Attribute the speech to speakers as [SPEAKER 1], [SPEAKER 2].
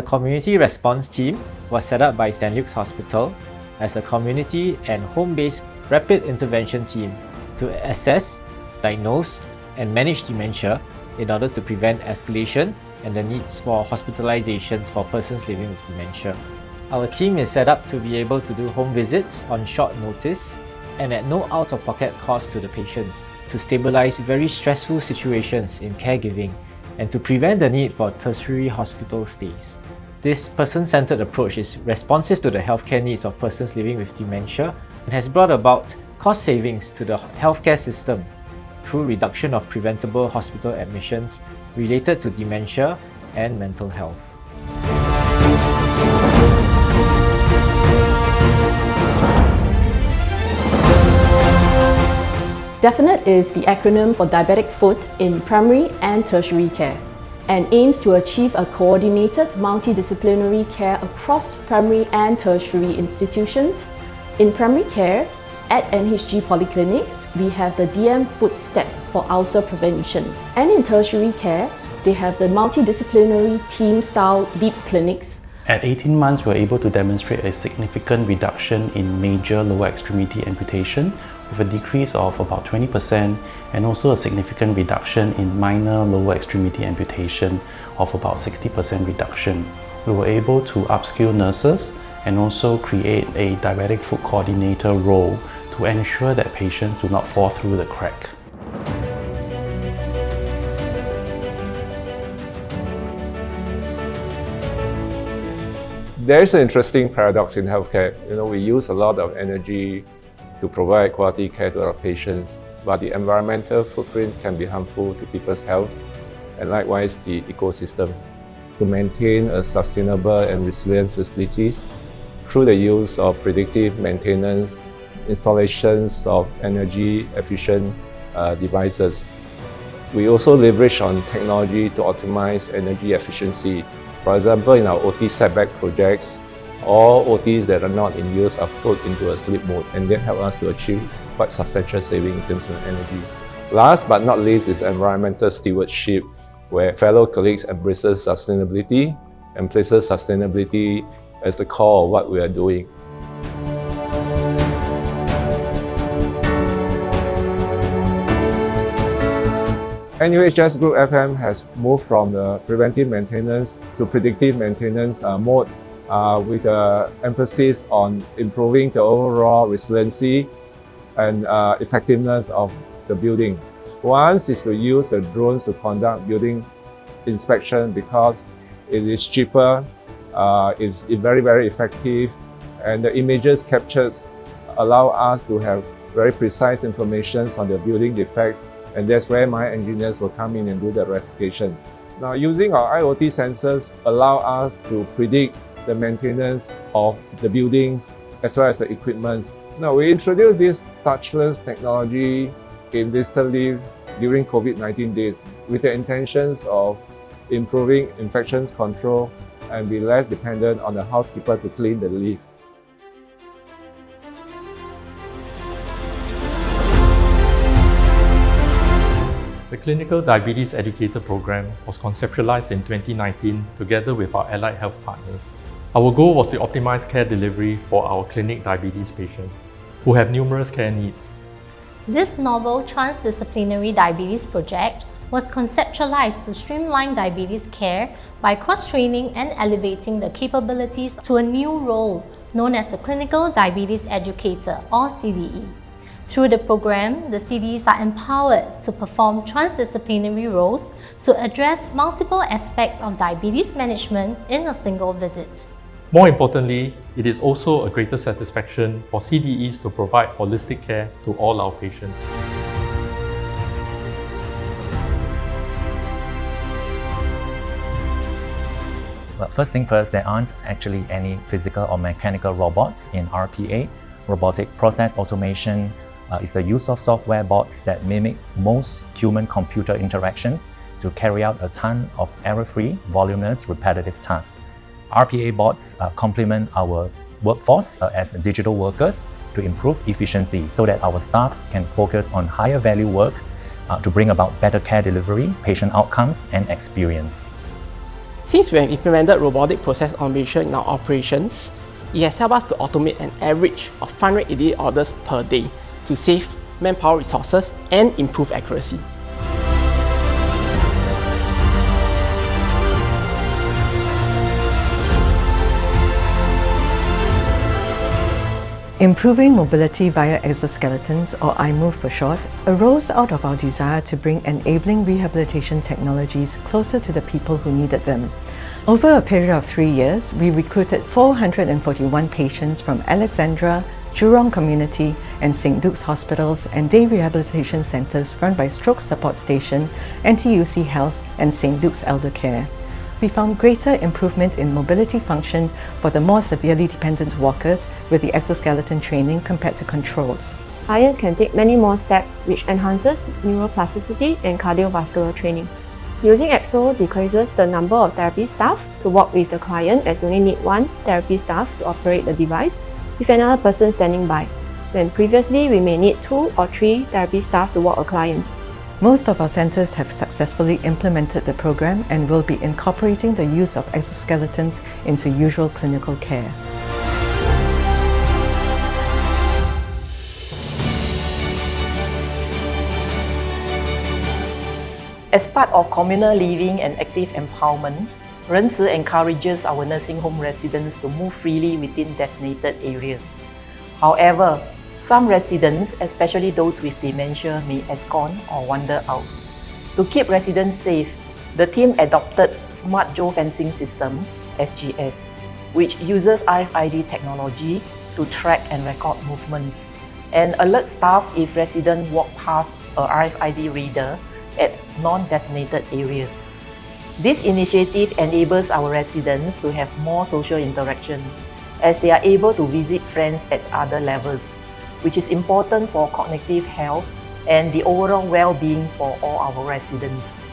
[SPEAKER 1] The community response team was set up by St. Luke's Hospital as a community and home-based rapid intervention team to assess, diagnose, and manage dementia in order to prevent escalation and the needs for hospitalizations for persons living with dementia. Our team is set up to be able to do home visits on short notice and at no out-of-pocket cost to the patients, to stabilize very stressful situations in caregiving and to prevent the need for tertiary hospital stays. This person-centered approach is responsive to the healthcare needs of persons living with dementia and has brought about cost savings to the healthcare system through reduction of preventable hospital admissions related to dementia and mental health.
[SPEAKER 2] DEFINITE is the acronym for diabetic foot in primary and tertiary care and aims to achieve a coordinated multidisciplinary care across primary and tertiary institutions. In primary care, at NHG polyclinics, we have the DM foot step for ulcer prevention. And in tertiary care, they have the multidisciplinary team-style deep clinics.
[SPEAKER 3] At 18 months, we were able to demonstrate a significant reduction in major lower extremity amputation with a decrease of about 20% and also a significant reduction in minor lower extremity amputation of about 60% reduction. We were able to upskill nurses and also create a diabetic foot coordinator role to ensure that patients do not fall through the crack.
[SPEAKER 4] There's an interesting paradox in healthcare. We use a lot of energy to provide quality care to our patients, but the environmental footprint can be harmful to people's health and likewise the ecosystem. To maintain a sustainable and resilient facilities through the use of predictive maintenance, installations of energy efficient devices. We also leverage on technology to optimize energy efficiency. For example, in our OT setback projects, all OTs that are not in use are put into a sleep mode, and that helps us to achieve quite substantial saving in terms of energy. Last but not least is environmental stewardship, where fellow colleagues embraces sustainability and places sustainability as the core of what we are doing. NUHS Group FM has moved from the preventive maintenance to predictive maintenance mode with an emphasis on improving the overall resiliency and effectiveness of the building. One is to use the drones to conduct building inspection because it is cheaper, it's very, very effective, and the images captured allow us to have very precise information on the building defects, and that's where my engineers will come in and do the rectification. Now, using our IoT sensors allow us to predict the maintenance of the buildings as well as the equipment. Now, we introduced this touchless technology in visitor lift during COVID-19 days with the intentions of improving infections control and be less dependent on the housekeeper to clean the lift.
[SPEAKER 5] The Clinical Diabetes Educator Program was conceptualized in 2019 together with our allied health partners. Our goal was to optimize care delivery for our clinic diabetes patients who have numerous care needs.
[SPEAKER 6] This novel transdisciplinary diabetes project was conceptualized to streamline diabetes care by cross-training and elevating the capabilities to a new role known as the Clinical Diabetes Educator or CDE. Through the program, the CDEs are empowered to perform transdisciplinary roles to address multiple aspects of diabetes management in a single visit.
[SPEAKER 5] More importantly, it is also a greater satisfaction for CDEs to provide holistic care to all our patients.
[SPEAKER 7] Well, first thing first, there aren't actually any physical or mechanical robots in RPA. Robotic process automation is the use of software bots that mimics most human-computer interactions to carry out a ton of error-free, voluminous, repetitive tasks. RPA bots complement our workforce as digital workers to improve efficiency so that our staff can focus on higher value work to bring about better care delivery, patient outcomes, and experience.
[SPEAKER 8] Since we have implemented robotic process automation in our operations, it has helped us to automate an average of 588 orders per day to save manpower resources and improve accuracy.
[SPEAKER 9] Improving mobility via exoskeletons, or iMove for short, arose out of our desire to bring enabling rehabilitation technologies closer to the people who needed them. Over a period of 3 years, we recruited 441 patients from Alexandra, Jurong Community and St. Luke's hospitals and day rehabilitation centres run by Stroke Support Station, NTUC Health and St. Luke's Elder Care. We found greater improvement in mobility function for the more severely dependent walkers with the exoskeleton training compared to controls.
[SPEAKER 10] Clients can take many more steps, which enhances neuroplasticity and cardiovascular training. Using EXO decreases the number of therapy staff to work with the client, as you only need one therapy staff to operate the device with another person standing by, when previously we may need 2 or 3 therapy staff to work a client.
[SPEAKER 9] Most of our centres have successfully implemented the program and will be incorporating the use of exoskeletons into usual clinical care.
[SPEAKER 11] As part of communal living and active empowerment, Renzi encourages our nursing home residents to move freely within designated areas. However, some residents, especially those with dementia, may abscond or wander out. To keep residents safe, the team adopted Smart Geofencing System, SGS, which uses RFID technology to track and record movements, and alert staff if residents walk past a RFID reader at non-designated areas. This initiative enables our residents to have more social interaction, as they are able to visit friends at other levels, which is important for cognitive health and the overall well-being for all our residents.